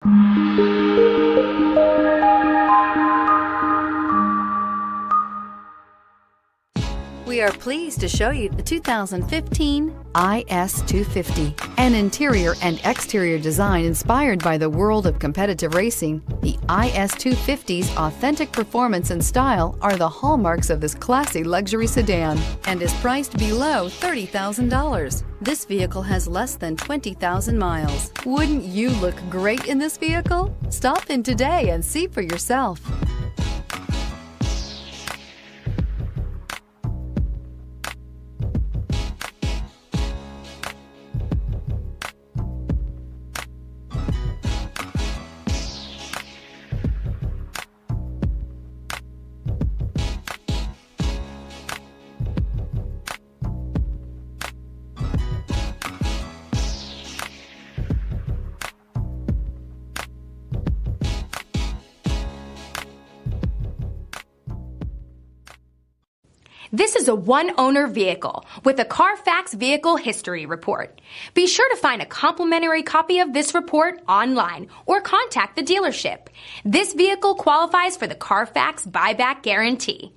We are pleased to show you the 2015 IS250. An interior and exterior design inspired by the world of competitive racing, the IS250's authentic performance and style are the hallmarks of this classy luxury sedan and is priced below $30,000. This vehicle has less than 20,000 miles. Wouldn't you look great in this vehicle? Stop in today and see for yourself. This is a one-owner vehicle with a Carfax Vehicle History Report. Be sure to find a complimentary copy of this report online or contact the dealership. This vehicle qualifies for the Carfax Buyback Guarantee.